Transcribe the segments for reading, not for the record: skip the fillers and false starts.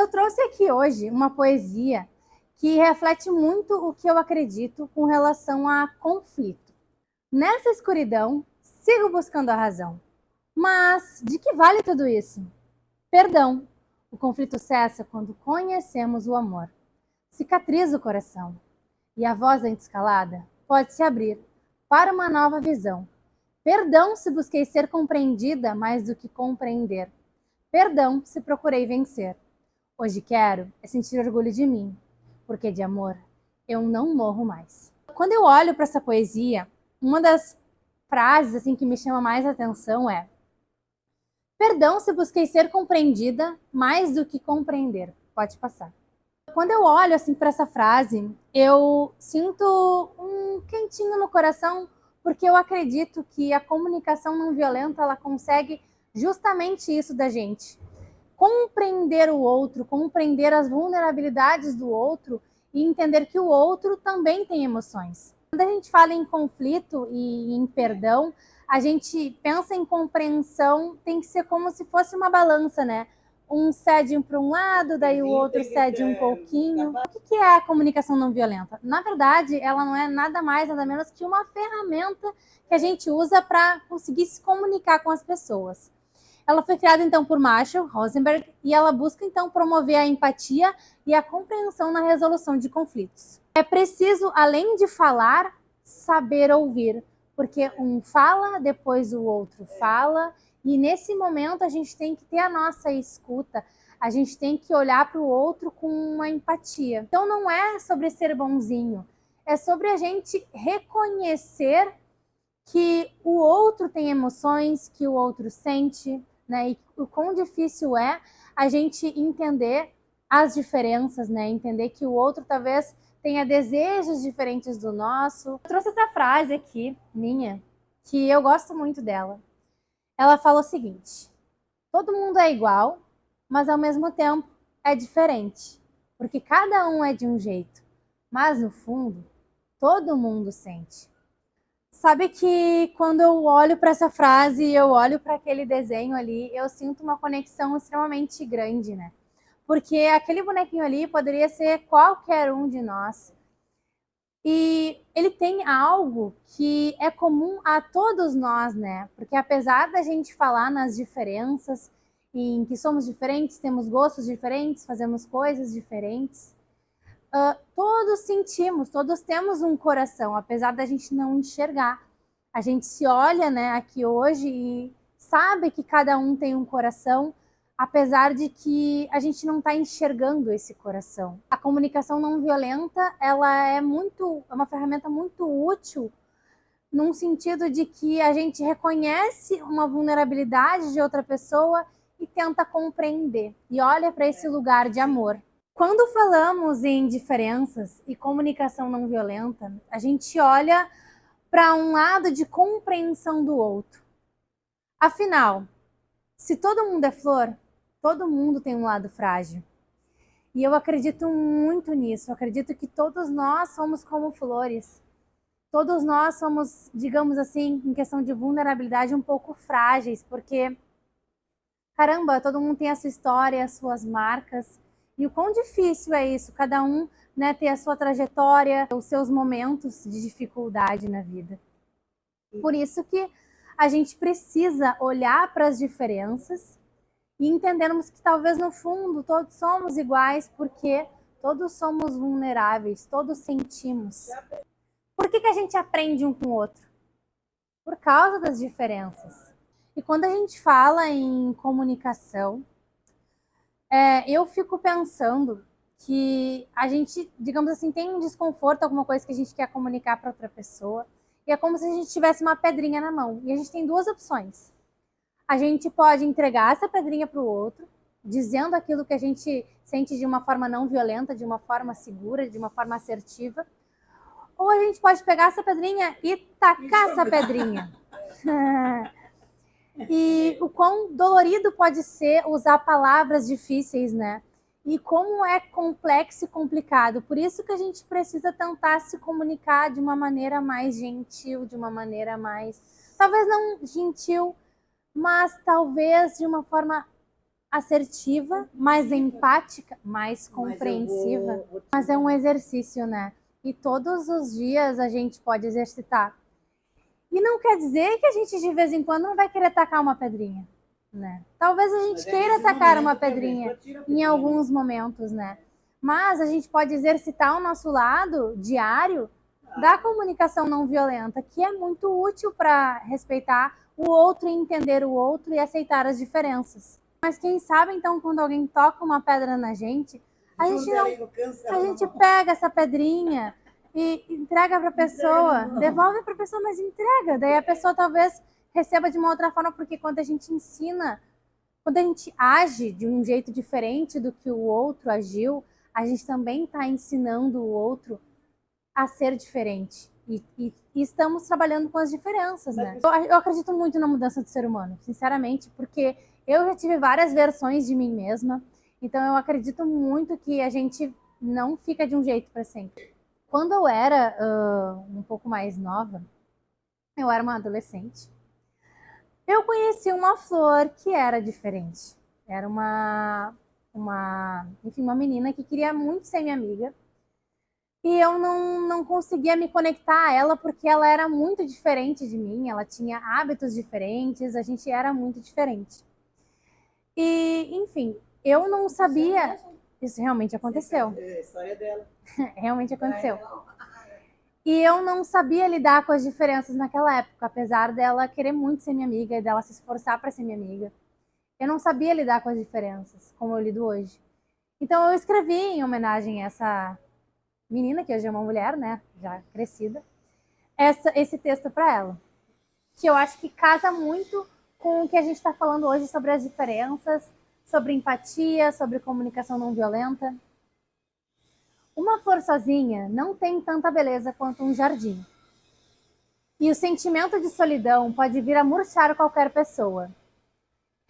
Eu trouxe aqui hoje uma poesia que reflete muito o que eu acredito com relação a conflito. Nessa escuridão, sigo buscando a razão. Mas de que vale tudo isso? Perdão. O conflito cessa quando conhecemos o amor. Cicatriza o coração. E a voz da escalada pode se abrir para uma nova visão. Perdão se busquei ser compreendida mais do que compreender. Perdão se procurei vencer. Hoje quero é sentir orgulho de mim, porque de amor eu não morro mais. Quando eu olho para essa poesia, uma das frases assim que me chama mais atenção é: perdão se busquei ser compreendida mais do que compreender. Pode passar. Quando eu olho assim para essa frase, eu sinto um quentinho no coração, porque eu acredito que a comunicação não violenta ela consegue justamente isso da gente. Compreender o outro, compreender as vulnerabilidades do outro e entender que o outro também tem emoções. Quando a gente fala em conflito e em perdão, a gente pensa em compreensão, tem que ser como se fosse uma balança, né? Um cede para um lado, daí o outro cede um pouquinho. O que é a comunicação não violenta? Na verdade, ela não é nada mais, nada menos que uma ferramenta que a gente usa para conseguir se comunicar com as pessoas. Ela foi criada, então, por Marshall Rosenberg e ela busca, então, promover a empatia e a compreensão na resolução de conflitos. É preciso, além de falar, saber ouvir, porque um fala, depois o outro fala, e nesse momento a gente tem que ter a nossa escuta, a gente tem que olhar para o outro com uma empatia. Então, não é sobre ser bonzinho, é sobre a gente reconhecer que o outro tem emoções, que o outro sente, né? E o quão difícil é a gente entender as diferenças, né? Entender que o outro talvez tenha desejos diferentes do nosso. Eu trouxe essa frase aqui, minha, que eu gosto muito dela. Ela fala o seguinte: todo mundo é igual, mas ao mesmo tempo é diferente, porque cada um é de um jeito, mas no fundo, todo mundo sente. Sabe que quando eu olho para essa frase, eu olho para aquele desenho ali, eu sinto uma conexão extremamente grande, né? Porque aquele bonequinho ali poderia ser qualquer um de nós. E ele tem algo que é comum a todos nós, né? Porque apesar da gente falar nas diferenças, em que somos diferentes, temos gostos diferentes, fazemos coisas diferentes, todos sentimos, todos temos um coração, apesar da gente não enxergar. A gente se olha, né, aqui hoje e sabe que cada um tem um coração, apesar de que a gente não está enxergando esse coração. A comunicação não violenta, ela é uma ferramenta muito útil num sentido de que a gente reconhece uma vulnerabilidade de outra pessoa e tenta compreender e olha para esse lugar de amor. Quando falamos em diferenças e comunicação não violenta, a gente olha para um lado de compreensão do outro. Afinal, se todo mundo é flor, todo mundo tem um lado frágil. E eu acredito muito nisso. Eu acredito que todos nós somos como flores. Todos nós somos, digamos assim, em questão de vulnerabilidade, um pouco frágeis, porque, caramba, todo mundo tem a sua história, as suas marcas. E o quão difícil é isso, cada um, né, ter a sua trajetória, os seus momentos de dificuldade na vida. Por isso que a gente precisa olhar para as diferenças e entendermos que talvez no fundo todos somos iguais, porque todos somos vulneráveis, todos sentimos. Por que a gente aprende um com o outro? Por causa das diferenças. E quando a gente fala em comunicação, eu fico pensando que a gente, digamos assim, tem um desconforto, alguma coisa que a gente quer comunicar para outra pessoa, e é como se a gente tivesse uma pedrinha na mão. E a gente tem duas opções. A gente pode entregar essa pedrinha para o outro, dizendo aquilo que a gente sente de uma forma não violenta, de uma forma segura, de uma forma assertiva. Ou a gente pode pegar essa pedrinha e tacar essa pedrinha. E o quão dolorido pode ser usar palavras difíceis, né? E como é complexo e complicado. Por isso que a gente precisa tentar se comunicar de uma maneira mais gentil, de uma maneira mais... talvez não gentil, mas talvez de uma forma assertiva, mais empática, mais compreensiva. Mas é um exercício, né? E todos os dias a gente pode exercitar. E não quer dizer que a gente de vez em quando não vai querer tacar uma pedrinha, né? Talvez a gente queira tacar uma pedrinha em alguns momentos, né? Mas a gente pode exercitar o nosso lado diário da comunicação não violenta, que é muito útil para respeitar o outro, entender o outro e aceitar as diferenças. Mas quem sabe, então, quando alguém toca uma pedra na gente, a gente pega essa pedrinha e entrega para a pessoa, devolve para a pessoa, mas entrega. Daí a pessoa talvez receba de uma outra forma, porque quando a gente ensina, quando a gente age de um jeito diferente do que o outro agiu, a gente também está ensinando o outro a ser diferente. E estamos trabalhando com as diferenças, né? Eu acredito muito na mudança do ser humano, sinceramente, porque eu já tive várias versões de mim mesma, então eu acredito muito que a gente não fica de um jeito para sempre. Quando eu era um pouco mais nova, eu era uma adolescente, eu conheci uma flor que era diferente. Era enfim, uma menina que queria muito ser minha amiga, e eu não conseguia me conectar a ela porque ela era muito diferente de mim, ela tinha hábitos diferentes, a gente era muito diferente. E, enfim, eu não sabia... Isso realmente aconteceu. É a história dela. Realmente aconteceu. E eu não sabia lidar com as diferenças naquela época, apesar dela querer muito ser minha amiga e dela se esforçar para ser minha amiga. Eu não sabia lidar com as diferenças, como eu lido hoje. Então eu escrevi em homenagem a essa menina, que hoje é uma mulher, né, já crescida, esse texto para ela, que eu acho que casa muito com o que a gente está falando hoje sobre as diferenças, sobre empatia, sobre comunicação não violenta. Uma flor sozinha não tem tanta beleza quanto um jardim. E o sentimento de solidão pode vir a murchar qualquer pessoa.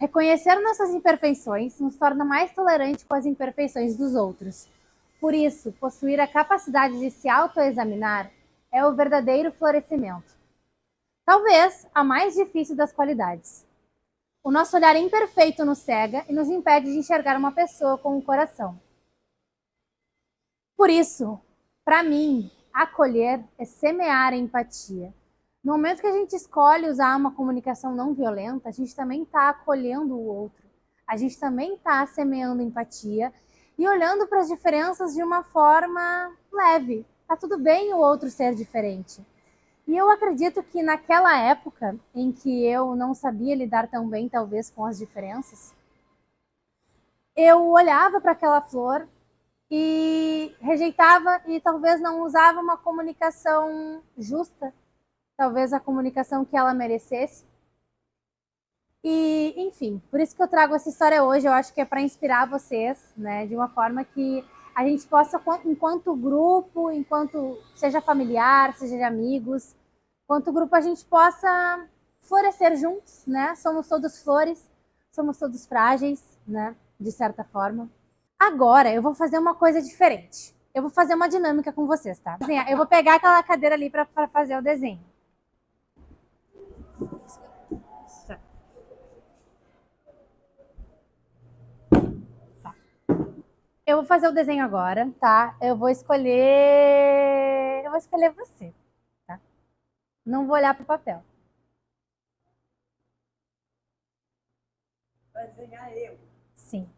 Reconhecer nossas imperfeições nos torna mais tolerante com as imperfeições dos outros. Por isso, possuir a capacidade de se autoexaminar é o verdadeiro florescimento. Talvez a mais difícil das qualidades. O nosso olhar imperfeito nos cega e nos impede de enxergar uma pessoa com o coração. Por isso, para mim, acolher é semear a empatia. No momento que a gente escolhe usar uma comunicação não violenta, a gente também está acolhendo o outro. A gente também está semeando empatia e olhando para as diferenças de uma forma leve. Tá tudo bem o outro ser diferente. E eu acredito que naquela época em que eu não sabia lidar tão bem, talvez, com as diferenças, eu olhava para aquela flor e rejeitava e talvez não usava uma comunicação justa, talvez a comunicação que ela merecesse. E, enfim, por isso que eu trago essa história hoje, eu acho que é para inspirar vocês, né, de uma forma que a gente possa, enquanto grupo, enquanto seja familiar, seja de amigos, enquanto grupo a gente possa florescer juntos, né? Somos todos flores, somos todos frágeis, né, de certa forma. Agora eu vou fazer uma coisa diferente. Eu vou fazer uma dinâmica com vocês, tá? Eu vou pegar aquela cadeira ali para fazer o desenho. Eu vou fazer o desenho agora, tá? Eu vou escolher você, tá? Não vou olhar pro papel. Vai desenhar eu. Sim.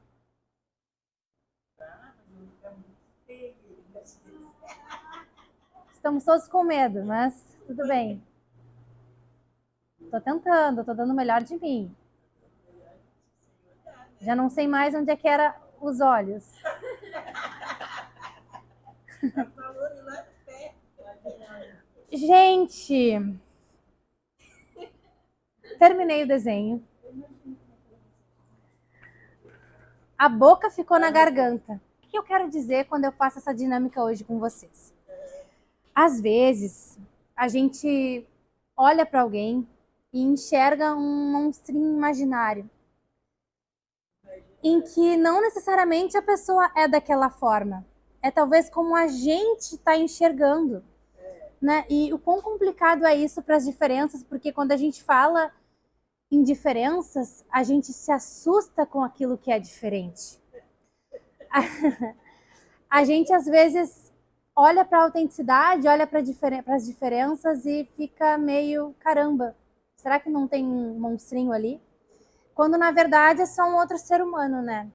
Estamos todos com medo, mas tudo bem. Tô tentando, tô dando o melhor de mim. Já não sei mais onde é que era os olhos. Gente, terminei o desenho. A boca ficou na garganta. O que eu quero dizer quando eu faço essa dinâmica hoje com vocês? Às vezes, a gente olha para alguém e enxerga um monstrinho imaginário, em que não necessariamente a pessoa é daquela forma. É talvez como a gente está enxergando, né? E o quão complicado é isso para as diferenças, porque quando a gente fala indiferenças, a gente se assusta com aquilo que é diferente. A gente, às vezes, olha para a autenticidade, olha para as diferenças e fica meio, caramba, será que não tem um monstrinho ali? Quando, na verdade, é só um outro ser humano, né?